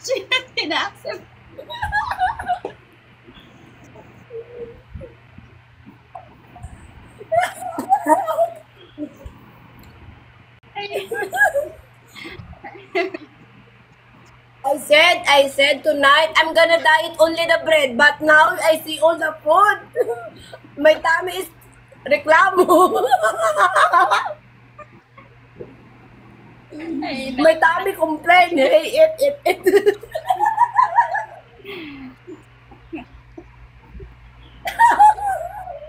She ina-accept. I said tonight I'm gonna diet only the bread, but now I see all the food. My tummy is reklamo. Ay, My tummy complain. Hey, eat.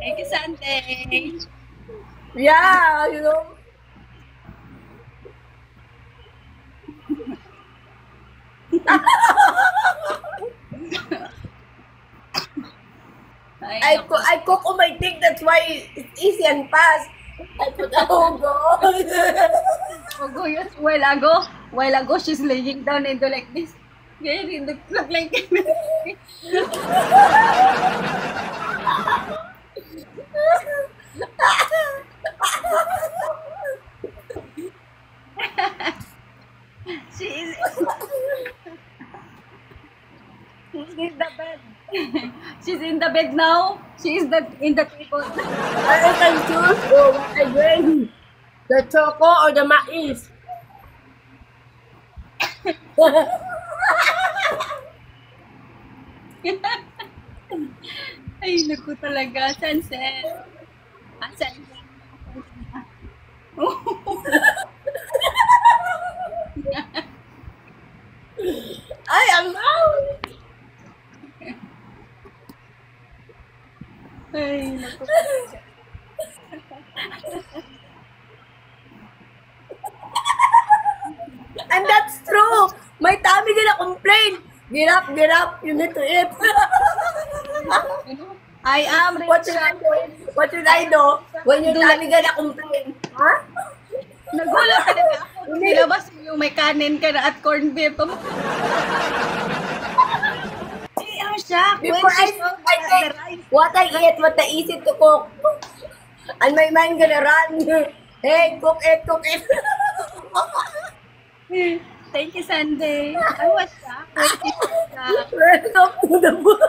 Thank you, Sunday. Yeah, you know. Ay, naku. I cook on my thing, that's why it's easy and fast. I put a hugo. Ogo yun. While ago, she's laying down and do like this. Ganyan, it look like she is she's in the bed. She's in the bed now. She is in the table. I can choose what I bring. The choco or the mais. Ay, naku talaga. Sunset. Ah, sunset. I am out. Ay, naku. And that's true. My tummy gonna complain. Get up. You need to eat. I am What should I do? What should I do when your tummy gonna complain? Huh? Nagulat talaga ako. Nilabas mo yung may kanin ka na at corned beef. She am shocked when Before she saw I the think rice. what I eat, what I easy to cook. And my mind gonna run. Hey, cook it. Thank you, Sunday. I was shocked when she saw the... Welcome to the book.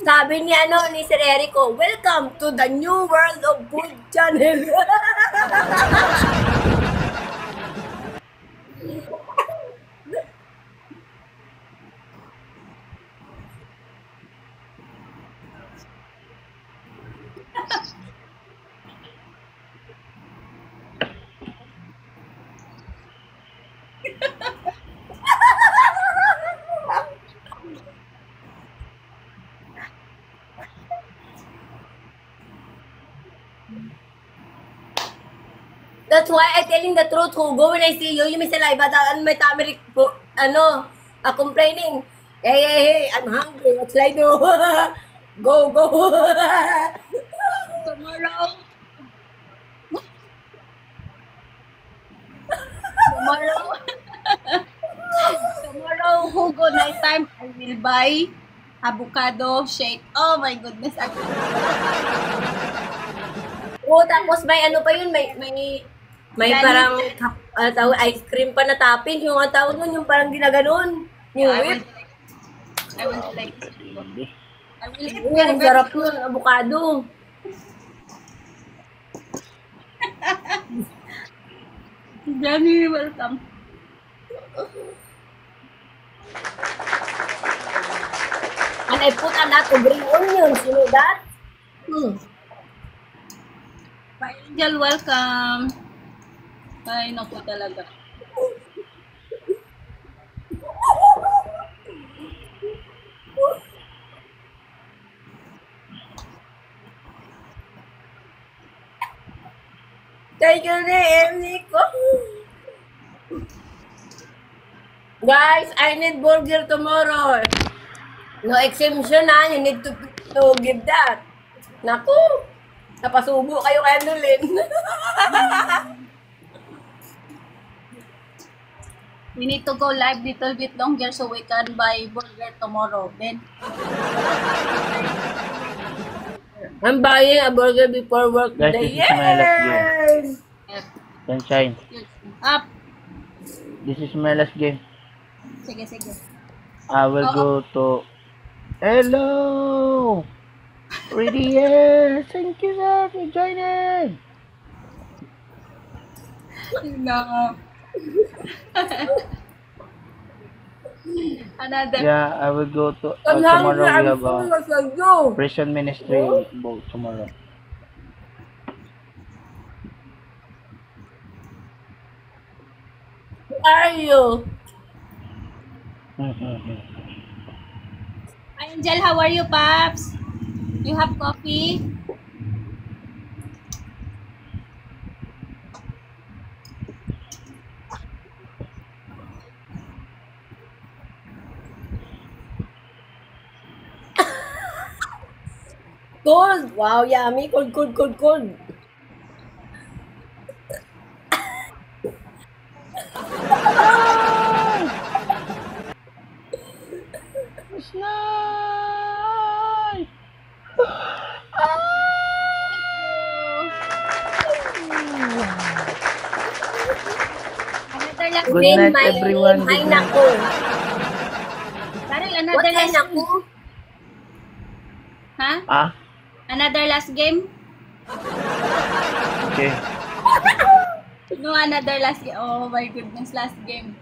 Sabi ni ni Sir Erico, welcome to the new world of food channel. That's why I telling the truth, Hugo. When I see you, you may saliva and my tummy, complaining. Hey, I'm hungry. What should I do? Go. Tomorrow, tomorrow, tomorrow, Hugo night time, I will buy avocado shake. Oh my goodness. Oo, tapos may pa yun, may parang tawag, ice cream pa na topping. Yung ang tawag nun, yung parang ginaganon. Yung I whip. want to like this. I will eat Oo, very, ang very sarap soon. nun, avocado. Johnny, welcome. And I put a lot of green onions, you know that? Bye, Angel, welcome. Ay, naku talaga. Thank you, Nico. Guys, I need burger tomorrow. No exemption ha. You need to give that. Naku, napasubo kayo kay Nolin. We need to go live little bit longer so we can buy burger tomorrow. Then, I'm buying a burger before work Guys, today. this is my last game. Yes! yep. Sunshine. Up. This is my last game. Sige, sige. I will Oo. go to... Hello! Ready here! Thank you, sir, for joining! No. Another. Yeah, I will go to... I'm tomorrow hungry. we I'm have full a of you. prison ministry boat tomorrow. Who are you? Angel, how are you, Paps? You have coffee? Cold. Wow, yummy. Cold, cold, cold, cold. It's nice! Another last Good game. night, everyone. Ay, Good night. naku. Daryl, What another ay, last naku? Ha? Ah, Another last game? okay. No, another last game. Oh my goodness, last game.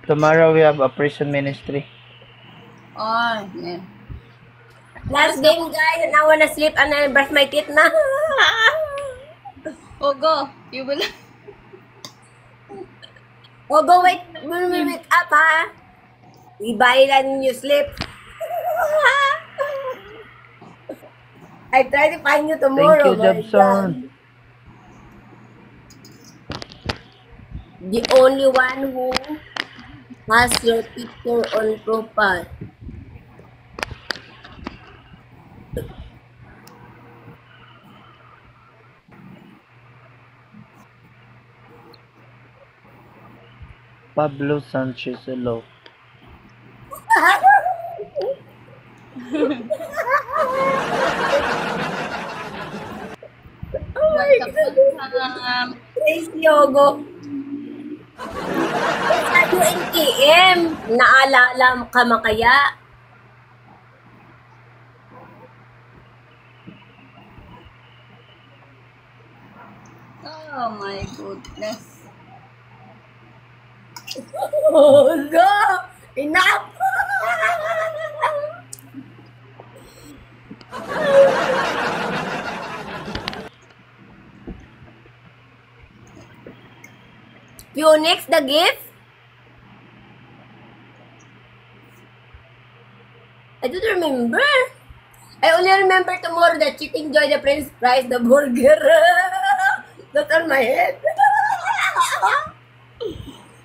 Tomorrow we have a prison ministry. Oh, yeah. Last game, guys. And I wanna sleep and I brush my teeth na. Oh, go. You will. Oh, go wait. When we wake up, ha? Ibay lang you sleep. I try to find you Thank tomorrow. you, my Jobson. God. The only one who has your picture on profile. Pablo Sanchez, hello. Welcome. Praise Yogo. Sa UNTM, naalala ka man kaya? Oh my goodness. Oh, go! Enough! Phoenix, the gift? I don't remember. I only remember tomorrow that chicken joy, the Prince Price, the burger. That's on my head.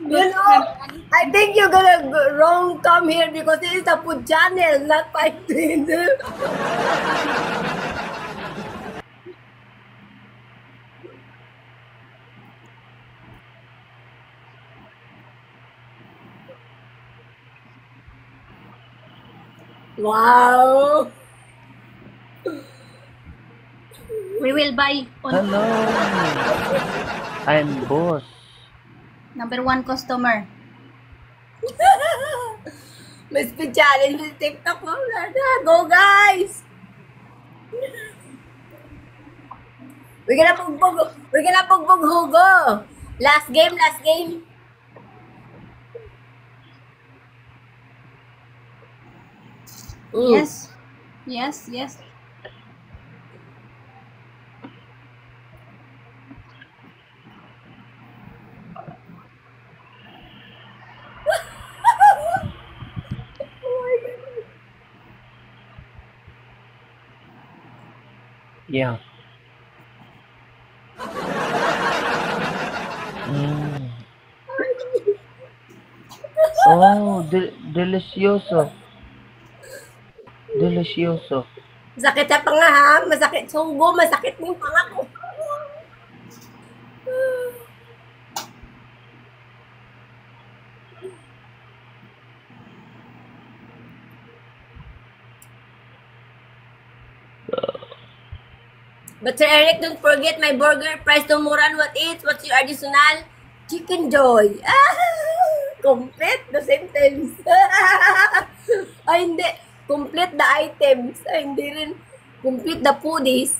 You know, I think you're gonna go wrong come here because this is the food channel, not fighting. Wow! We will buy on Hello. I'm boss. number 1 customer. May speed challenge with TikTok mo. Go guys! We're gonna pugbog Hugo. Last game, last game. Yes. Yes, yes. Yeah. Mm. Oh, delicioso. Delicioso. Sakit sa panga ha. Masakit sa Hugo. Masakit mo yung panga ko. But Sir Eric, don't forget my burger price tomorrow. And what is? What's your additional? Chicken Joy. Complete the sentence. Ay, hindi. Complete the items. Ay, hindi rin. Complete the foodies.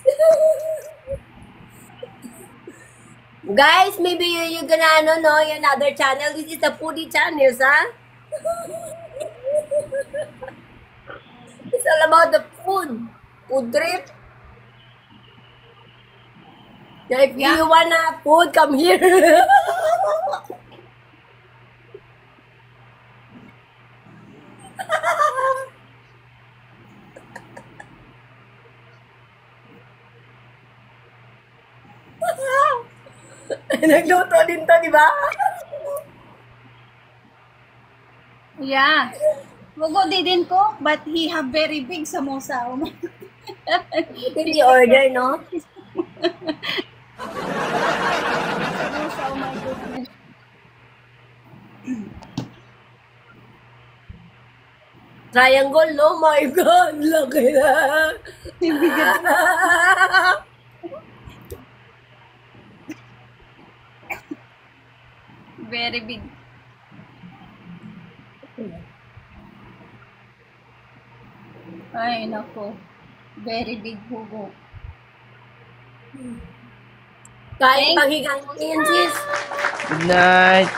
Guys, maybe you're gonna know another channel. This is the foodie channel, ha? It's all about the food. Food trip. Yeah, if you wanna food, come here. Nagluto din to, di ba? Yeah. Hugo didn't cook, but he have very big samosa. Oh my God. Hindi order, no? Samosa, oh my goodness. Triangle, no? My God, laki na. Very big. Ay, nako. Very big Hugo. Kain panghigang mo yan, sis. Good night.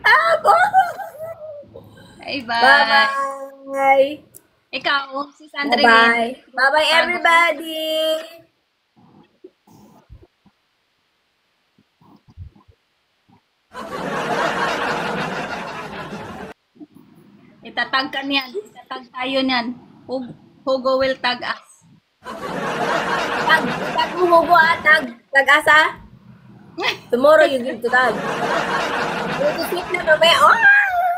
Bye, Hugo. Bye, bye. Bye-bye. Ikaw, si Sandrine. Bye-bye. Bye-bye, everybody. Itatag ka niyan. Itatag tayo niyan. Hugo will tag us. Tag mo Hugo, tag-asa. Tomorrow you give to tag. Go to sleep na mamaya.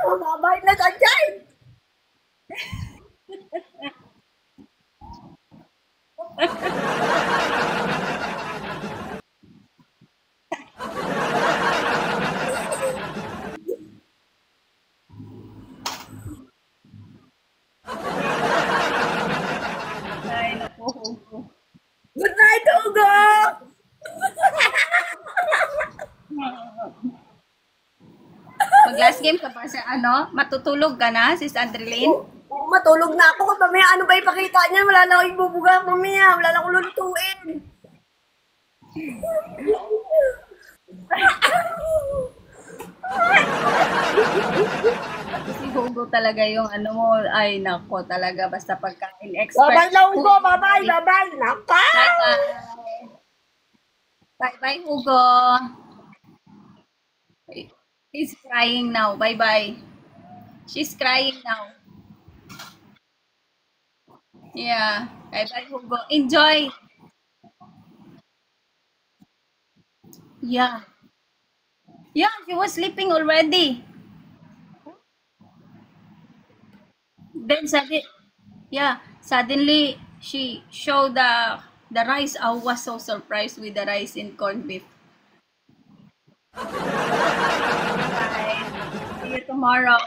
Babay na ka dyan. Ay, naku, Hugo. Good night, Hugo! Mag-last game ka pa sa matutulog ka na, sis Andreline? Matulog na ako. Mamaya ano ba ipakita niya? Wala na akong ibubuga mamaya. Wala na akong lulutuin. Si Hugo talaga yung mo, ay nako talaga, basta pagkain expert. Bye-bye na, Hugo. Bye-bye. Bye-bye. Naka! Bye-bye. Bye-bye, Hugo. He's crying now. Bye-bye. She's crying now. Yeah. Bye-bye, Hugo. Enjoy. Yeah. Yeah, she was sleeping already. Then suddenly she showed the rice. I was so surprised with the rice and corned beef. Bye. See you tomorrow.